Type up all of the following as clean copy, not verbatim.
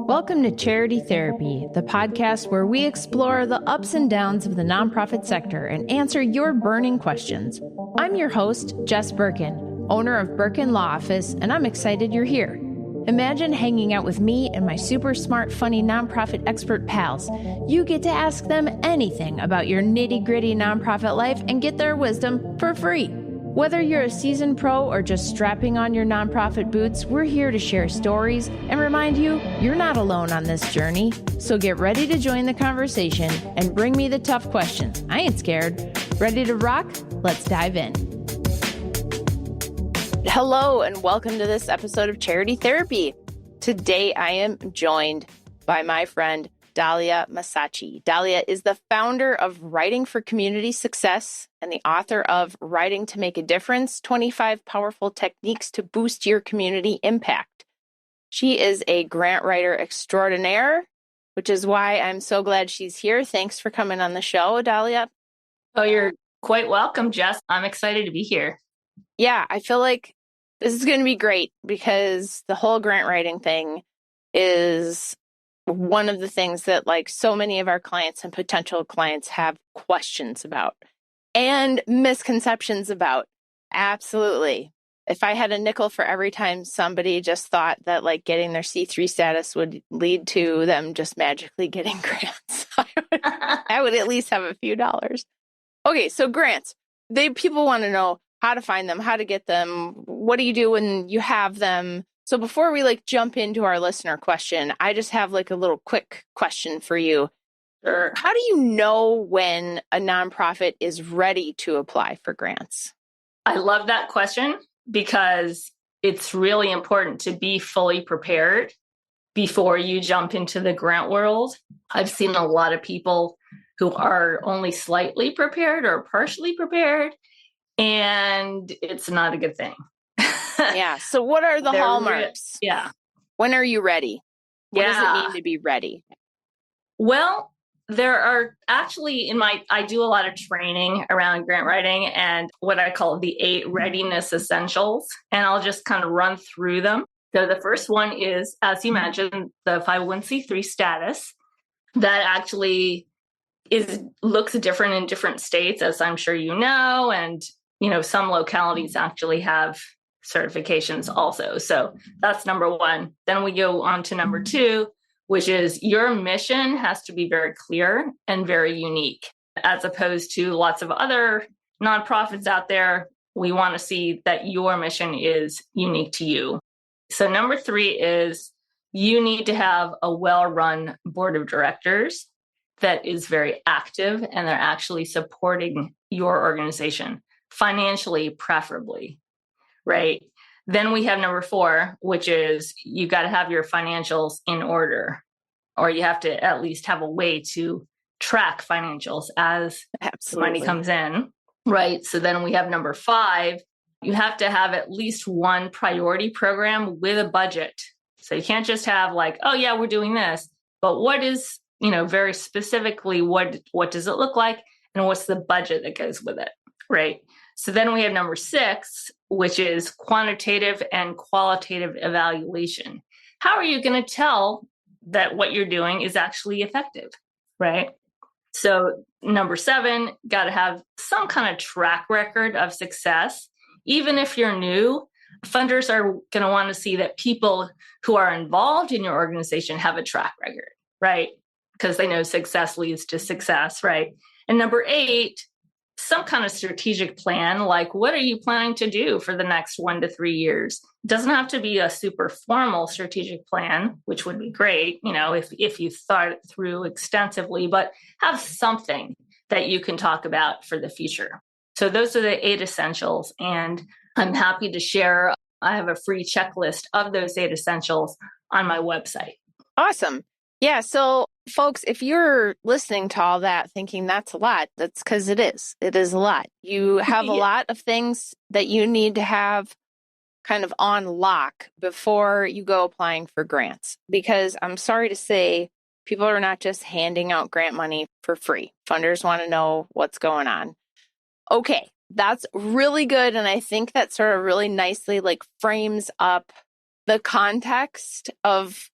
Welcome to Charity Therapy, the podcast where we explore the ups and downs of the nonprofit sector and answer your burning questions. I'm your host, Jess Birkin, owner of Birkin Law Office, and I'm excited you're here. Imagine hanging out with me and my super smart, funny nonprofit expert pals. You get to ask them anything about your nitty-gritty nonprofit life and get their wisdom for free. Whether you're a seasoned pro or just strapping on your nonprofit boots, we're here to share stories and remind you you're not alone on this journey. So get ready to join the conversation and bring me the tough questions. I ain't scared. Ready to rock? Let's dive in. Hello and welcome to this episode of Charity Therapy. Today I am joined by my friend Dalya Massachi. Dalya is the founder of Writing for Community Success and the author of Writing to Make a Difference, 25 Powerful Techniques to Boost Your Community Impact. She is a grant writer extraordinaire, which is why I'm so glad she's here. Thanks for coming on the show, Dalya. Oh, you're quite welcome, Jess. I'm excited to be here. Yeah, I feel like this is going to be great because the whole grant writing thing is one of the things that like so many of our clients and potential clients have questions about and misconceptions about. Absolutely. If I had a nickel for every time somebody just thought that like getting their C3 status would lead to them just magically getting grants, I would at least have a few dollars. Okay, so grants. People want to know how to find them, how to get them. What do you do when you have them? So before we jump into our listener question, I just have a little quick question for you. Sure. How do you know when a nonprofit is ready to apply for grants? I love that question because it's really important to be fully prepared before you jump into the grant world. I've seen a lot of people who are only slightly prepared or partially prepared, and it's not a good thing. Yeah. So what are the hallmarks? When are you ready? What does it mean to be ready? Well, there are actually I do a lot of training around grant writing and what I call the 8 readiness essentials. And I'll just kind of run through them. So the first one is, as you mentioned, the 501c3 status. That actually looks different in different states, as I'm sure you know. And, some localities actually have certifications also. So that's number one. Then we go on to number 2, which is your mission has to be very clear and very unique, as opposed to lots of other nonprofits out there. We want to see that your mission is unique to you. So number 3 is you need to have a well-run board of directors that is very active and they're actually supporting your organization, financially preferably. Right. Then we have number 4, which is you got to have your financials in order, or you have to at least have a way to track financials as money comes in. Right. So then we have number 5, you have to have at least one priority program with a budget. So you can't just have oh yeah, we're doing this, but what is, very specifically, what does it look like? And what's the budget that goes with it? Right. So then we have number 6, which is quantitative and qualitative evaluation. How are you going to tell that what you're doing is actually effective, right? So number 7, got to have some kind of track record of success. Even if you're new, funders are going to want to see that people who are involved in your organization have a track record, right? Because they know success leads to success, right? And number 8, some kind of strategic plan, like what are you planning to do for the next 1 to 3 years? It doesn't have to be a super formal strategic plan, which would be great, if you thought it through extensively, but have something that you can talk about for the future. So those are the 8 essentials. And I'm happy to share. I have a free checklist of those 8 essentials on my website. Awesome. Yeah. So folks, if you're listening to all that thinking that's a lot, that's because it is. It is a lot. You have a lot of things that you need to have kind of on lock before you go applying for grants. Because I'm sorry to say, people are not just handing out grant money for free. Funders want to know what's going on. Okay, that's really good. And I think that sort of really nicely frames up the context of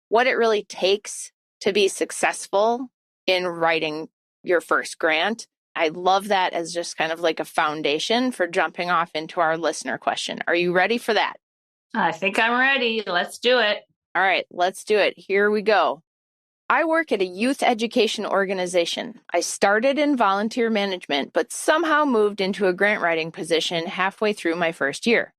what it really takes to be successful in writing your first grant. I love that as just kind of like a foundation for jumping off into our listener question. Are you ready for that? I think I'm ready. Let's do it. All right, let's do it. Here we go. I work at a youth education organization. I started in volunteer management, but somehow moved into a grant writing position halfway through my first year.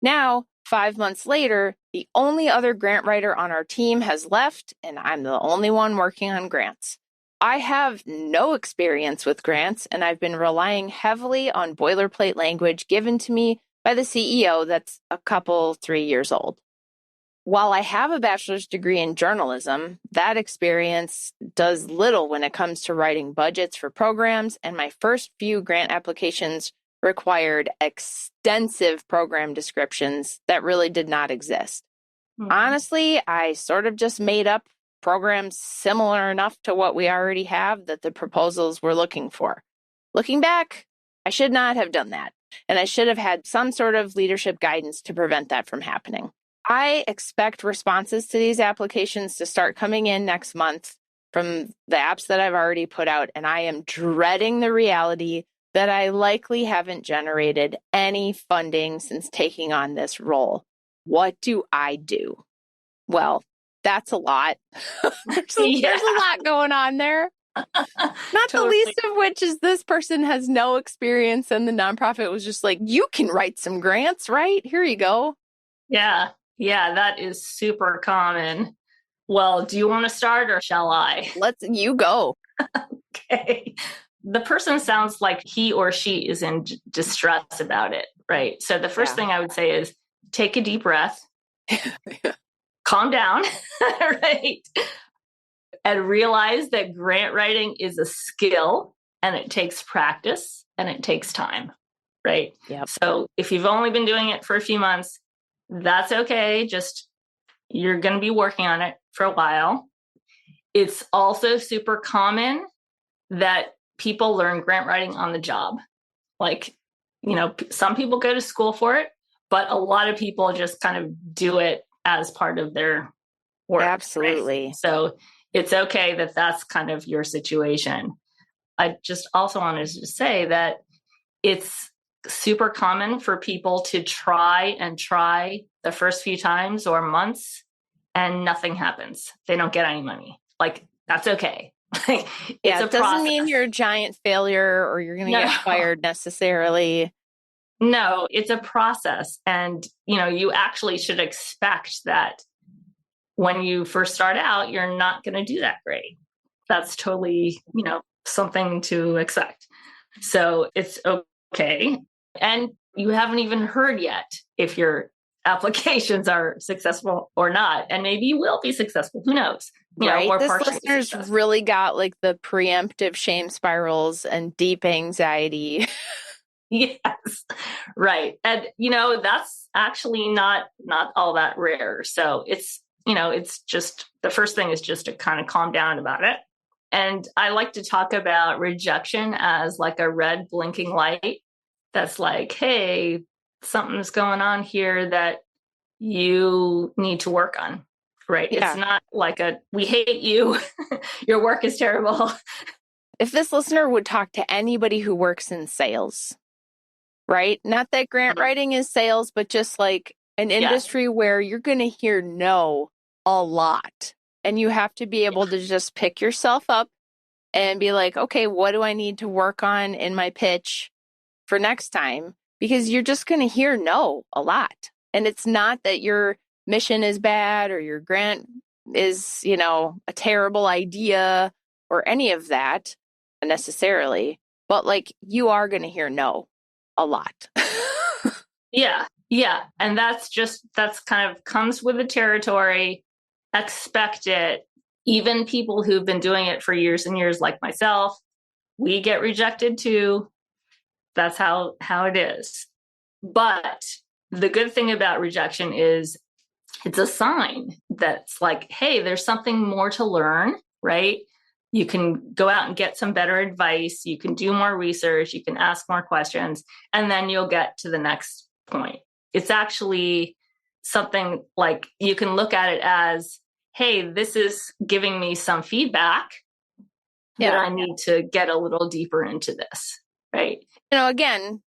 Now, 5 months later, the only other grant writer on our team has left, and I'm the only one working on grants. I have no experience with grants, and I've been relying heavily on boilerplate language given to me by the CEO that's a couple, 3 years old. While I have a bachelor's degree in journalism, that experience does little when it comes to writing budgets for programs, and my first few grant applications required extensive program descriptions that really did not exist. Honestly, I sort of just made up programs similar enough to what we already have that the proposals were looking for. Looking back, I should not have done that, and I should have had some sort of leadership guidance to prevent that from happening. I expect responses to these applications to start coming in next month from the apps that I've already put out, and I am dreading the reality that I likely haven't generated any funding since taking on this role. What do I do? Well, that's a lot. There's a lot going on there. Not the least of which is this person has no experience, and the nonprofit was just like, you can write some grants, right? Here you go. Yeah, that is super common. Well, do you want to start or shall I? You go. Okay. The person sounds like he or she is in distress about it, right? So the first thing I would say is take a deep breath, calm down, right? And realize that grant writing is a skill and it takes practice and it takes time, right? Yep. So if you've only been doing it for a few months, that's okay. Just you're going to be working on it for a while. It's also super common that people learn grant writing on the job. Like, some people go to school for it, but a lot of people just kind of do it as part of their work. Absolutely. Right? So it's okay that that's kind of your situation. I just also wanted to say that it's super common for people to try the first few times or months and nothing happens. They don't get any money. Like, that's okay. It doesn't mean you're a giant failure or you're going to get fired necessarily. No, it's a process. And, you actually should expect that when you first start out, you're not going to do that great. That's totally, something to expect. So it's okay. And you haven't even heard yet if your applications are successful or not. And maybe you will be successful. Who knows? Right. This listener's really got like the preemptive shame spirals and deep anxiety. Yes, right. And, that's actually not all that rare. So it's just the first thing is just to kind of calm down about it. And I like to talk about rejection as like a red blinking light. That's like, hey, something's going on here that you need to work on, right? Yeah. It's not like we hate you. Your work is terrible. If this listener would talk to anybody who works in sales, right? Not that grant writing is sales, but just like an industry where you're going to hear no a lot. And you have to be able to just pick yourself up and be like, okay, what do I need to work on in my pitch for next time? Because you're just going to hear no a lot. And it's not that your mission is bad or your grant is, a terrible idea or any of that necessarily. But like, you are going to hear no a lot. Yeah. And that's kind of comes with the territory. Expect it. Even people who've been doing it for years and years, like myself, we get rejected too. That's how it is. But the good thing about rejection is it's a sign that's like, hey, there's something more to learn, right? You can go out and get some better advice. You can do more research. You can ask more questions, and then you'll get to the next point. It's actually something like you can look at it as, hey, this is giving me some feedback that I need to get a little deeper into this, right? Again,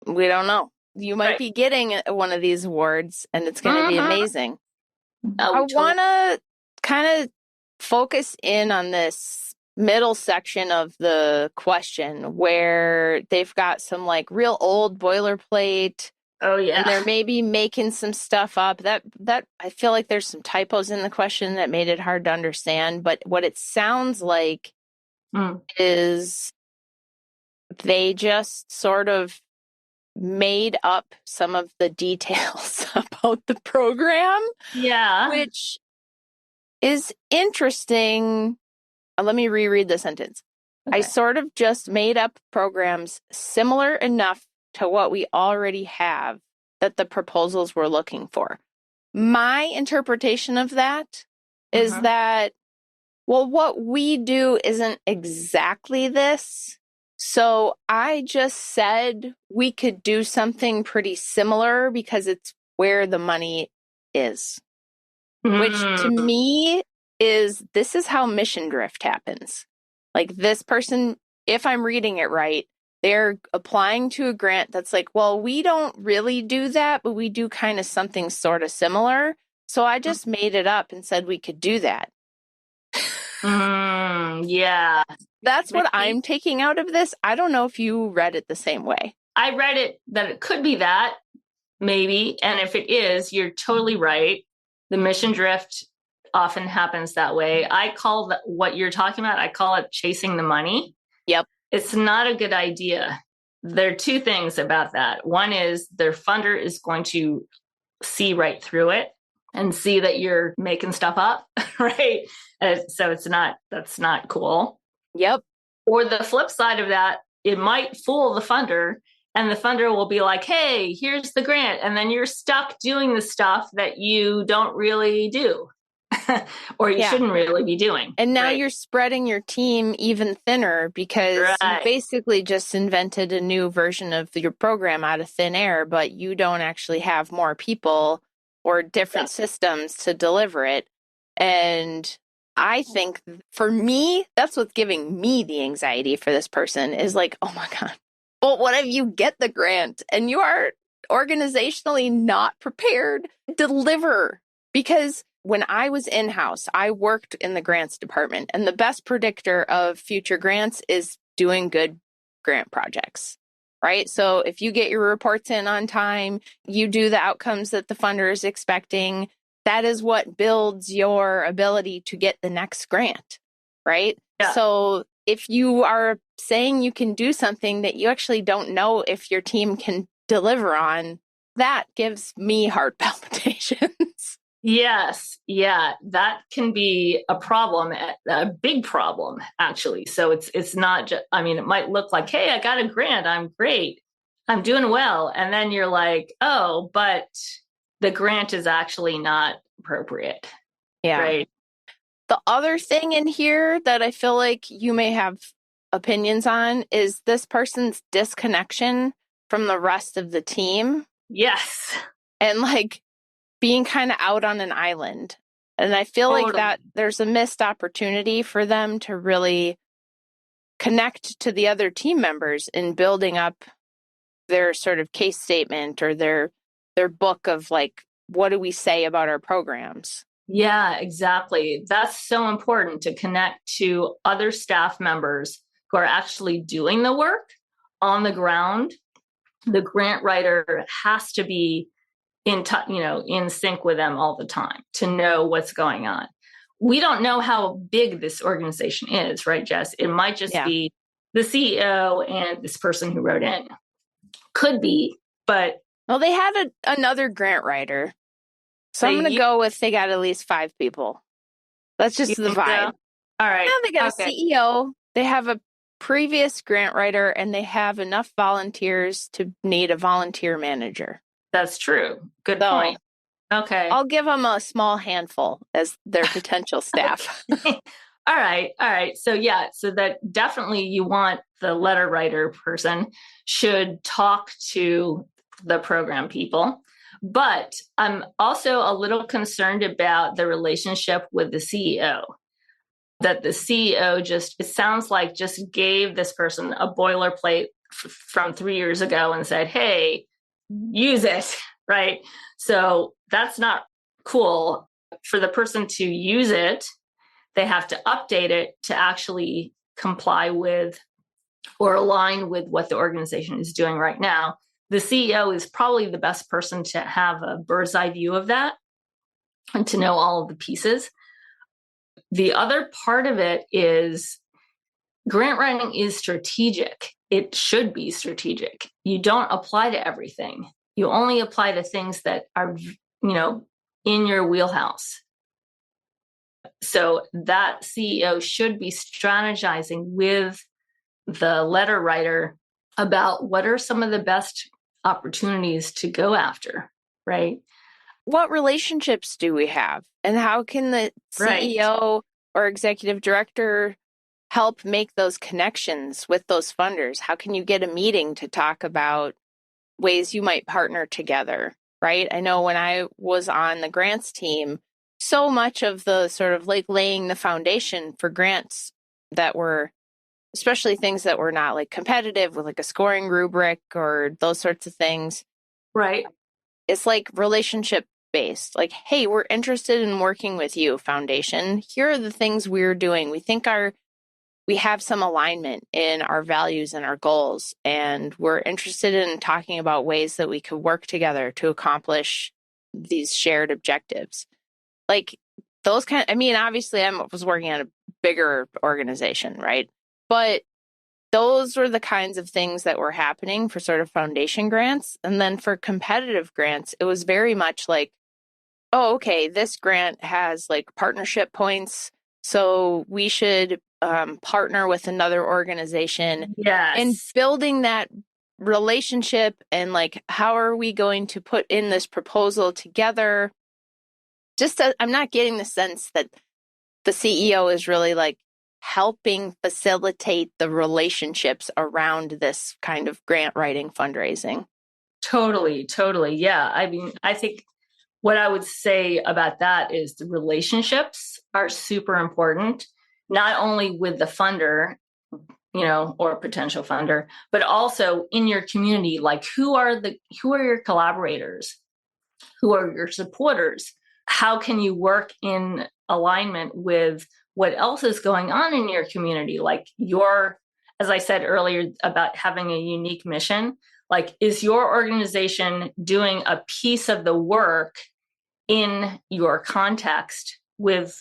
we don't know. You might be getting one of these awards and it's going to be amazing. I want to kind of focus in on this middle section of the question where they've got some like real old boilerplate. Oh yeah. And they're maybe making some stuff up that I feel like there's some typos in the question that made it hard to understand. But what it sounds like is they just sort of made up some of the details about the program. Yeah. Which is interesting. Let me reread the sentence. Okay. I sort of just made up programs similar enough to what we already have that the proposals were looking for. My interpretation of that is that, well, what we do isn't exactly this. So I just said we could do something pretty similar because it's where the money is. Which to me this is how mission drift happens. Like this person, if I'm reading it right, they're applying to a grant that's like, well, we don't really do that, but we do kind of something sort of similar. So I just made it up and said we could do that. Yeah. That's what I'm taking out of this. I don't know if you read it the same way. I read it that it could be that, maybe. And if it is, you're totally right. The mission drift often happens that way. I call what you're talking about, I call it chasing the money. Yep. It's not a good idea. There are two things about that. One is their funder is going to see right through it and see that you're making stuff up, right? So that's not cool. Yep. Or the flip side of that, it might fool the funder, and the funder will be like, hey, here's the grant. And then you're stuck doing the stuff that you don't really do or you shouldn't really be doing. And now you're spreading your team even thinner because you basically just invented a new version of your program out of thin air, but you don't actually have more people or different systems to deliver it. And I think for me, that's what's giving me the anxiety for this person is like, oh my God. But what if you get the grant and you are organizationally not prepared to deliver? Because when I was in-house, I worked in the grants department, and the best predictor of future grants is doing good grant projects, right? So if you get your reports in on time, you do the outcomes that the funder is expecting, that is what builds your ability to get the next grant, right? Yeah. So if you are saying you can do something that you actually don't know if your team can deliver on, that gives me heart palpitations. Yes. Yeah. That can be a problem, a big problem, actually. So it's not just, I mean, it might look like, hey, I got a grant. I'm great. I'm doing well. And then you're like, oh, but the grant is actually not appropriate. Yeah. Right. The other thing in here that I feel like you may have opinions on is this person's disconnection from the rest of the team. Yes. And like being kind of out on an island. And I feel like that there's a missed opportunity for them to really connect to the other team members in building up their sort of case statement or their book of like, what do we say about our programs? Yeah, exactly. That's so important to connect to other staff members who are actually doing the work on the ground. The grant writer has to be in sync with them all the time to know what's going on. We don't know how big this organization is, right, Jess? It might just be the CEO and this person who wrote in. Could be, but... Well, they had another grant writer. So I'm going to go with they got at least 5 people. That's just the vibe. So? All right. Now they got a CEO. They have a previous grant writer, and they have enough volunteers to need a volunteer manager. That's true. Good point. Okay. I'll give them a small handful as their potential staff. All right. So that definitely you want the letter writer person should talk to the program people. But I'm also a little concerned about the relationship with the CEO. That the CEO it sounds like just gave this person a boilerplate from 3 years ago and said, hey, use it, right? So that's not cool. For the person to use it, they have to update it to actually comply with or align with what the organization is doing right now. The CEO is probably the best person to have a bird's eye view of that and to know all of the pieces. The other part of it is grant writing is strategic. It should be strategic. You don't apply to everything. You only apply to things that are, in your wheelhouse. So that CEO should be strategizing with the letter writer about what are some of the best opportunities to go after, right? What relationships do we have? And how can the CEO or executive director help make those connections with those funders? How can you get a meeting to talk about ways you might partner together, right? I know when I was on the grants team, so much of the sort of like laying the foundation for grants that were, especially things that were not like competitive with like a scoring rubric or those sorts of things. Right. It's like relationship based. Like, hey, we're interested in working with you, foundation. Here are the things we're doing. We think we have some alignment in our values and our goals, and we're interested in talking about ways that we could work together to accomplish these shared objectives. Like those obviously I was working at a bigger organization, right? But those were the kinds of things that were happening for sort of foundation grants. And then for competitive grants, it was very much like, oh, okay, this grant has like partnership points, so we should partner with another organization. Yes. And building that relationship and like, how are we going to put in this proposal together? I'm not getting the sense that the CEO is really like helping facilitate the relationships around this kind of grant writing fundraising. Totally. Yeah. I mean, I think what I would say about that is the relationships are super important, not only with the funder, or potential funder, but also in your community. Like who are your collaborators? Who are your supporters? How can you work in alignment with what else is going on in your community? Like as I said earlier about having a unique mission, like is your organization doing a piece of the work in your context with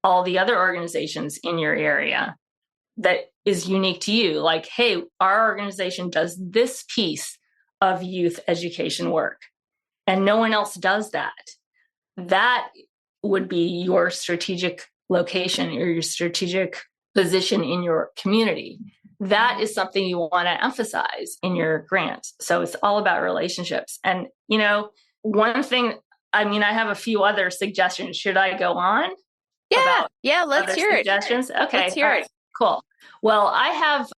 all the other organizations in your area that is unique to you? Like, hey, our organization does this piece of youth education work and no one else does that. That would be your strategic location or your strategic position in your community. That is something you want to emphasize in your grants. So it's all about relationships. And, one thing, I have a few other suggestions. Should I go on? Yeah, let's hear suggestions? it. Okay. Let's hear it. Cool. Well, I have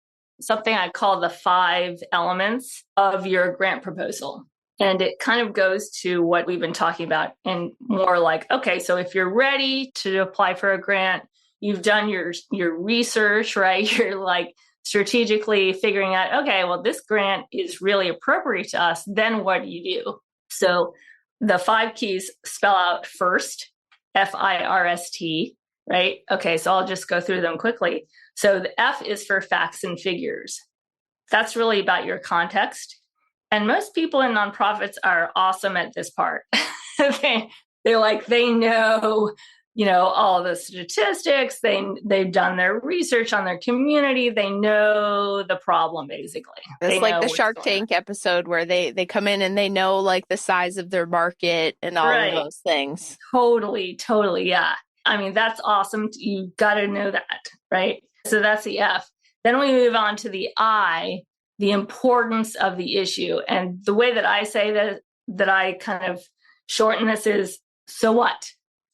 something I call the 5 elements of your grant proposal. And it kind of goes to what we've been talking about and more like, okay, so if you're ready to apply for a grant, you've done your research, right? You're like strategically figuring out, okay, well, this grant is really appropriate to us. Then what do you do? So the 5 keys spell out FIRST, FIRST, right? Okay, so I'll just go through them quickly. So the F is for facts and figures. That's really about your context. And most people in nonprofits are awesome at this part. they know, all the statistics. They've done their research on their community. They know the problem, basically. It's like the Shark Tank episode where they come in and they know like the size of their market and all of those things. Totally. Yeah. That's awesome. You got to know that, right? So that's the F. Then we move on to the I, the importance of the issue. And the way that I say that I kind of shorten this is, so what?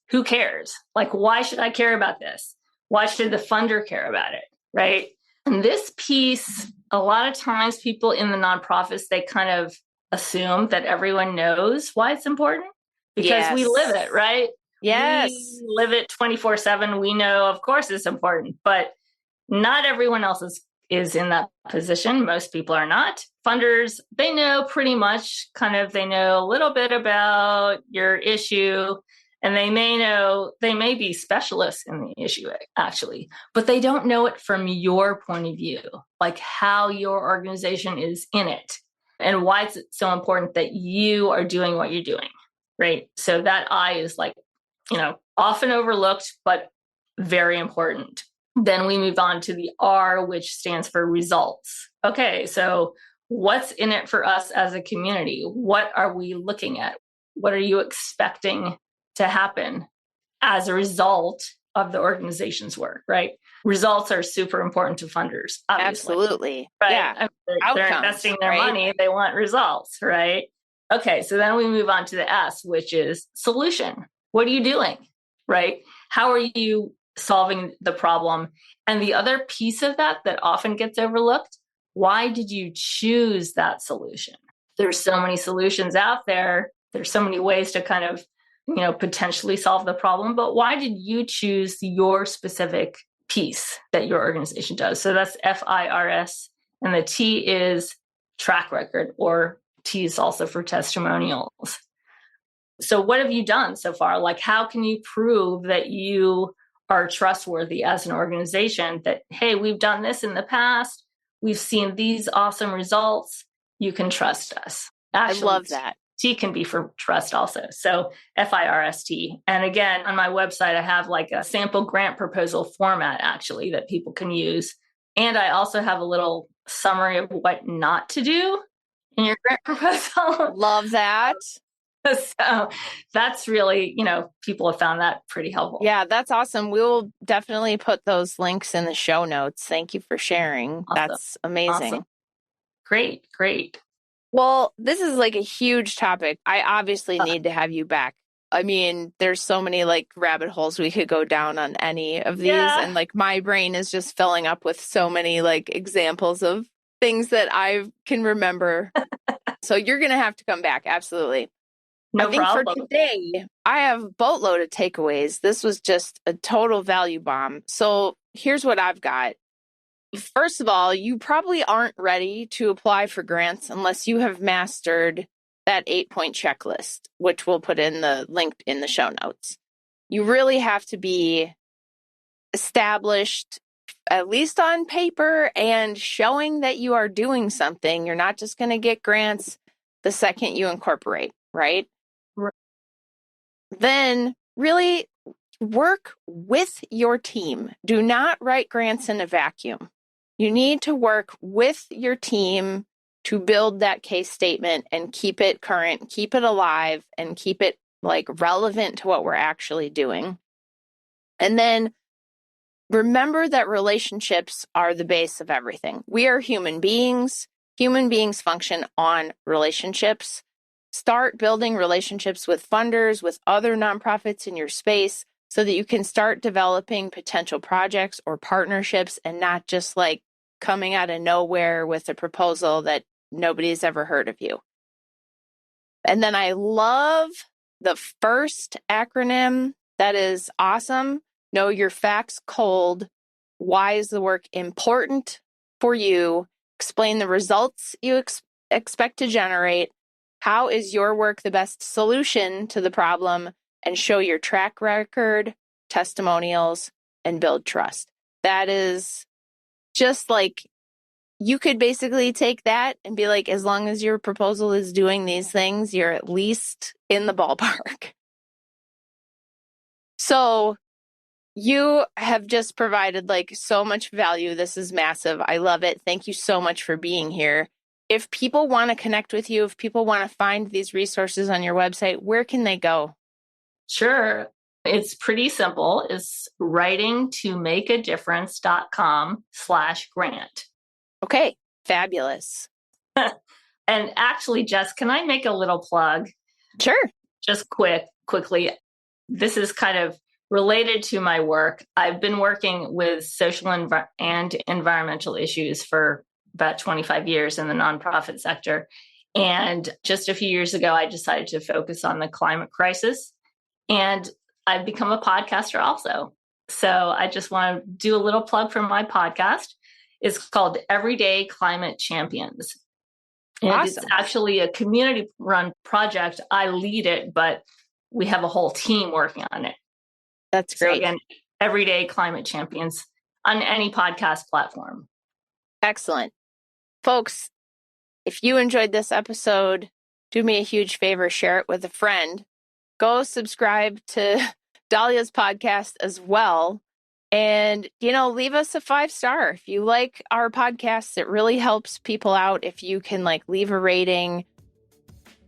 Who cares? Like, why should I care about this? Why should the funder care about it? Right. And this piece, a lot of times people in the nonprofits, they kind of assume that everyone knows why it's important because we live it, right? Yes. We live it 24/7. We know, of course, it's important, but not everyone else is in that position. Most people are not. Funders, they know pretty much they know a little bit about your issue, and they may be specialists in the issue actually, but they don't know it from your point of view, like how your organization is in it and why it's so important that you are doing what you're doing, right? So that I is often overlooked, but very important. Then we move on to the R, which stands for results. Okay, so what's in it for us as a community? What are we looking at? What are you expecting to happen as a result of the organization's work, right? Results are super important to funders, obviously. Absolutely. Right? Yeah. I mean, they're investing their money, they want results, right? Okay, so then we move on to the S, which is solution. What are you doing, right? How are you solving the problem? And the other piece of that often gets overlooked, why did you choose that solution? There's so many solutions out there. There's so many ways to potentially solve the problem, but why did you choose your specific piece that your organization does? So that's FIRS, and the T is track record, or T is also for testimonials. So what have you done so far? Like, how can you prove that you are trustworthy as an organization, that, hey, we've done this in the past, we've seen these awesome results, you can trust us. Actually, I love that. T can be for trust also. So FIRST. And again, on my website, I have like a sample grant proposal format actually that people can use. And I also have a little summary of what not to do in your grant proposal. Love that. So that's really, people have found that pretty helpful. Yeah, that's awesome. We will definitely put those links in the show notes. Thank you for sharing. Awesome. That's amazing. Awesome. Great. Well, this is like a huge topic. I obviously need to have you back. I mean, there's so many like rabbit holes we could go down on any of these. Yeah. And like my brain is just filling up with so many like examples of things that I can remember. So you're going to have to come back. Absolutely. No I think problem. For today, I have a boatload of takeaways. This was just a total value bomb. So here's what I've got. First of all, you probably aren't ready to apply for grants unless you have mastered that 8-point checklist, which we'll put in the link in the show notes. You really have to be established, at least on paper, and showing that you are doing something. You're not just going to get grants the second you incorporate, right? Then really work with your team. Do not write grants in a vacuum. You need to work with your team to build that case statement and keep it current, keep it alive, and keep it like relevant to what we're actually doing. And then remember that relationships are the base of everything. We are human beings. Human beings function on relationships. Start building relationships with funders, with other nonprofits in your space, so that you can start developing potential projects or partnerships and not just like coming out of nowhere with a proposal that nobody's ever heard of you. And then I love the first acronym. That is awesome. Know your facts cold. Why is the work important for you? Explain the results you expect to generate. How is your work the best solution to the problem? And show your track record, testimonials, and build trust. That is just like, you could basically take that and be like, as long as your proposal is doing these things, you're at least in the ballpark. So you have just provided like so much value. This is massive. I love it. Thank you so much for being here. If people want to connect with you, if people want to find these resources on your website, where can they go? Sure. It's pretty simple. It's writingtomakeadifference.com/grant. Okay, fabulous. And actually, Jess, can I make a little plug? Sure. Just quickly. This is kind of related to my work. I've been working with social and environmental issues for about 25 years in the nonprofit sector. And just a few years ago, I decided to focus on the climate crisis. And I've become a podcaster also. So I just want to do a little plug for my podcast. It's called Everyday Climate Champions. And Awesome. It's actually a community-run project. I lead it, but we have a whole team working on it. That's great. So again, Everyday Climate Champions on any podcast platform. Excellent. Folks, if you enjoyed this episode, do me a huge favor, share it with a friend. Go subscribe to Dalya's podcast as well. And, leave us a 5-star. If you like our podcasts, it really helps people out. If you can leave a rating,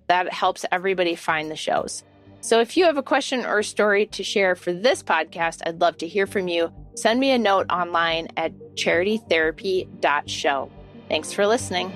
that helps everybody find the shows. So if you have a question or a story to share for this podcast, I'd love to hear from you. Send me a note online at charitytherapy.show. Thanks for listening.